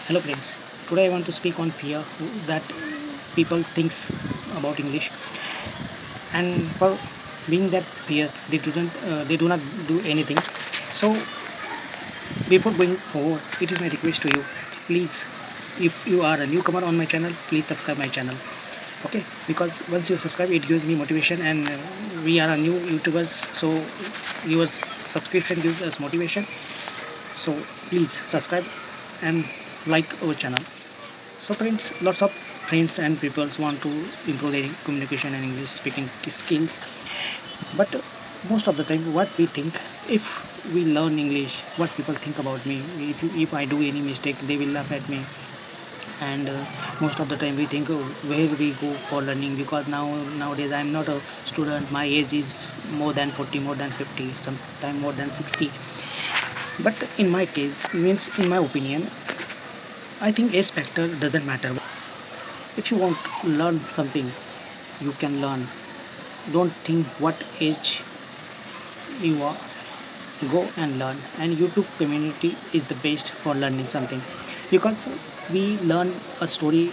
Hello friends. Today I want to speak on fear that people thinks about English, and for being that fear they do not do anything. So before going forward, it is my request to you, please, if you are a newcomer on my channel, please subscribe my channel. Okay, because once you subscribe, it gives me motivation, and we are a new YouTubers, so your subscription gives us motivation. So please subscribe and like our channel. So friends, lots of friends and people want to improve their communication and English speaking skills. But most of the time, what we think, if we learn English, what people think about me. If I do any mistake, they will laugh at me. And most of the time, we think, oh, where we go for learning, because nowadays I'm not a student. My age is more than 40, more than 50, sometime more than 60. But in my case, means in my opinion, I think age factor doesn't matter. If you want to learn something, you can learn. Don't think what age you are. Go and learn. And YouTube community is the best for learning something, because we learn a story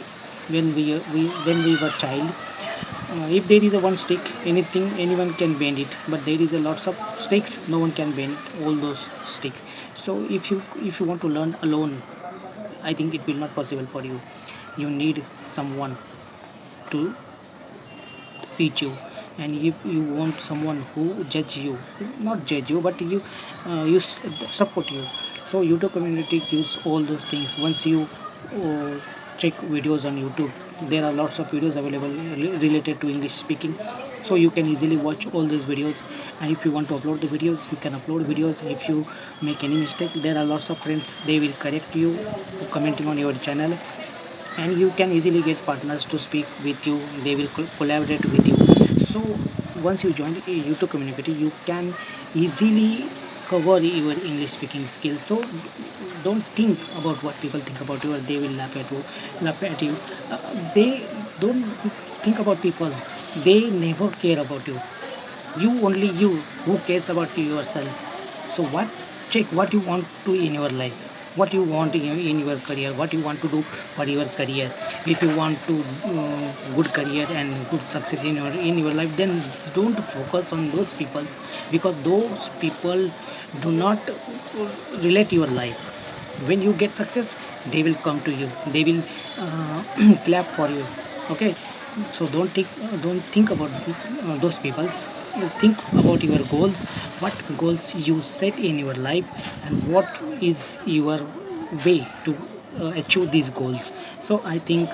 when we were child. If there is a one stick, anyone can bend it. But there is a lots of sticks, no one can bend all those sticks. So if you want to learn alone, I think it will not possible for you. You need someone to teach you. And if you want someone who judge you, not judge you, but support you. So YouTube community gives all those things. Once you check videos on YouTube, there are lots of videos available related to English speaking, so you can easily watch all these videos. And if you want to upload the videos, you can upload videos. If you make any mistake, there are lots of friends, they will correct you commenting on your channel. And you can easily get partners to speak with you, they will collaborate with you. So once you join a YouTube community, you can easily cover your English speaking skills. So don't think about what people think about you, or they will laugh at you. They don't think about people, they never care about you. You, only you, who cares about yourself. So what, check what you want to in your life, what you want in your career, what you want to do for your career. If you want to good career and good success in your life, then don't focus on those people, because those people do not relate your life. When you get success, they will come to you, they will clap for you. Okay, so don't think about those peoples. Think about your goals, what goals you set in your life, and what is your way to achieve these goals. So I think,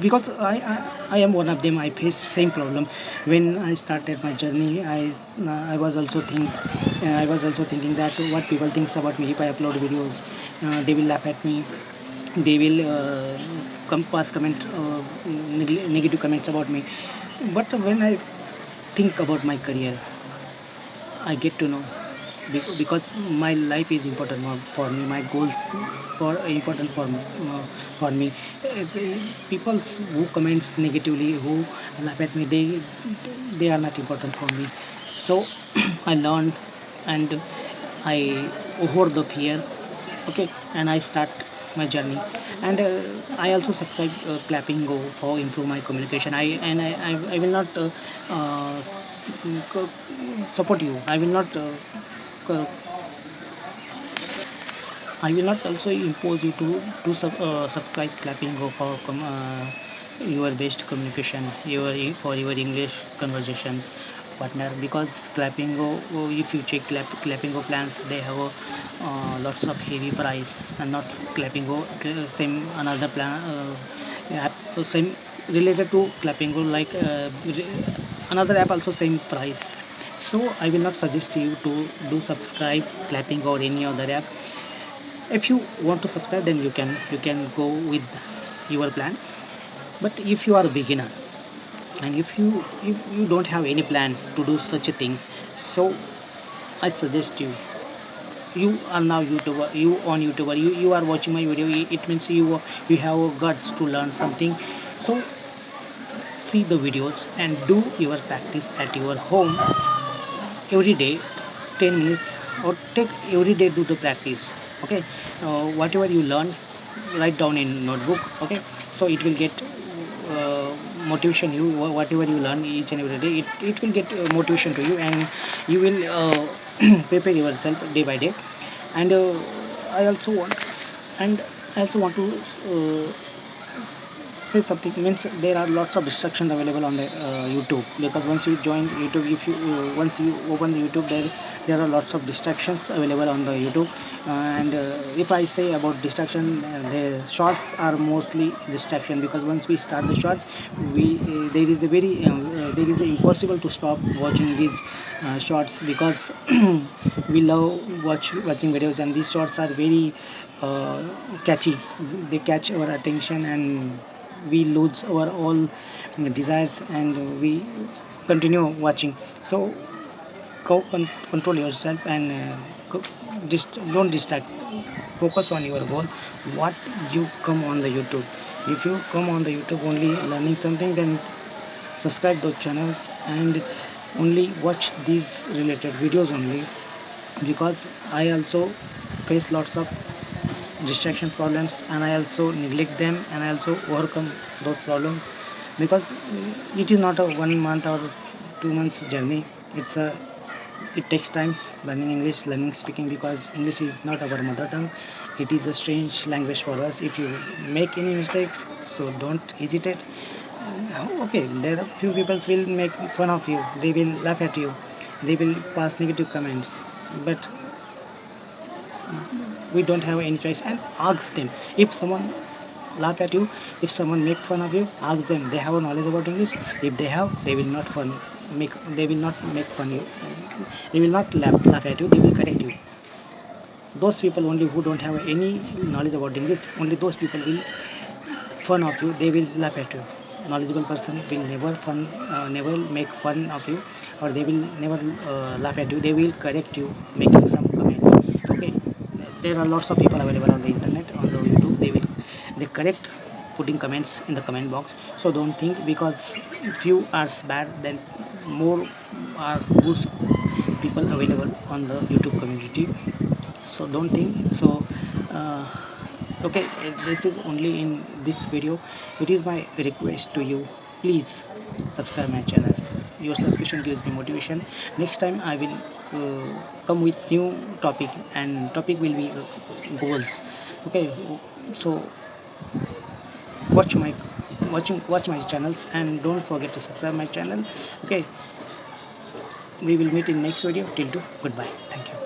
because I am one of them, I face same problem. When I started my journey, I was also thinking that what people thinks about me. If I upload videos, they will laugh at me, they will pass negative comments about me. But when I think about my career, I get to know, because my life is important for me, my goals for important for me. People who comments negatively, who laugh at me, they are not important for me. So I learned, and I over the fear. Okay, and I start my journey. And I also subscribe Clapingo for improve my communication. I will not uh, co- support you, I will not co- I will not also impose you to subscribe Clapingo for your best communication, for your English conversations partner. Because Clapingo, if you check Clapingo plans, they have lots of heavy price. And not Clapingo, same another plan, app, same related to Clapingo, like another app also same price. So I will not suggest you to do subscribe Clapingo or any other app. If you want to subscribe, then you can go with your plan. But if you are a beginner, and if you don't have any plan to do such a things, so I suggest you, you are now YouTuber, you are watching my video, it means you have guts to learn something. So see the videos and do your practice at your home every day, 10 minutes, or take every day, do the practice. Okay, whatever you learn, write down in notebook. Okay, so it will get motivation you, whatever you learn each and every day, it will get motivation to you, and you will prepare yourself day by day. And I also want and I also want to say something. Means there are lots of distractions available on the YouTube, because once you join YouTube, if you once you open the YouTube, there are lots of distractions available on the YouTube. And if I say about distraction, the shorts are mostly distraction, because once we start the shorts, we there is a very there is a impossible to stop watching these shorts, because we love watching videos, and these shorts are very catchy. They catch our attention, and we lose our all desires, and we continue watching. So control yourself, and don't distract. Focus on your goal. What you come on the YouTube, if you come on the YouTube only learning something, then subscribe those channels and only watch these related videos only, because I also face lots of distraction problems, and I also neglect them, and I also overcome those problems, because it is not a 1 month or 2 months journey. It takes times learning English, learning speaking, because English is not our mother tongue. It is a strange language for us. If you make any mistakes, so don't hesitate. Okay, there are few people will make fun of you, they will laugh at you, they will pass negative comments, but we don't have any choice. And ask them. If someone laugh at you, if someone make fun of you, ask them, they have a knowledge about English. If they have, they will not make fun you, they will not laugh at you, they will correct you. Those people only who don't have any knowledge about English, only those people will fun of you, they will laugh at you. Knowledgeable person will never make fun of you, or they will never laugh at you, they will correct you making some comments. Okay, there are lots of people available on the internet, on the YouTube, they correct putting comments in the comment box. So don't think because few are bad, then more are good people available on the YouTube community. So don't think so. uh, okay, this is only in this video. It is my request to you, please subscribe my channel. Your subscription gives me motivation. Next time I will come with new topic, and topic will be goals. Okay, so watch my watch my channels, and don't forget to subscribe my channel. Okay, we will meet in next video. Till to goodbye, thank you.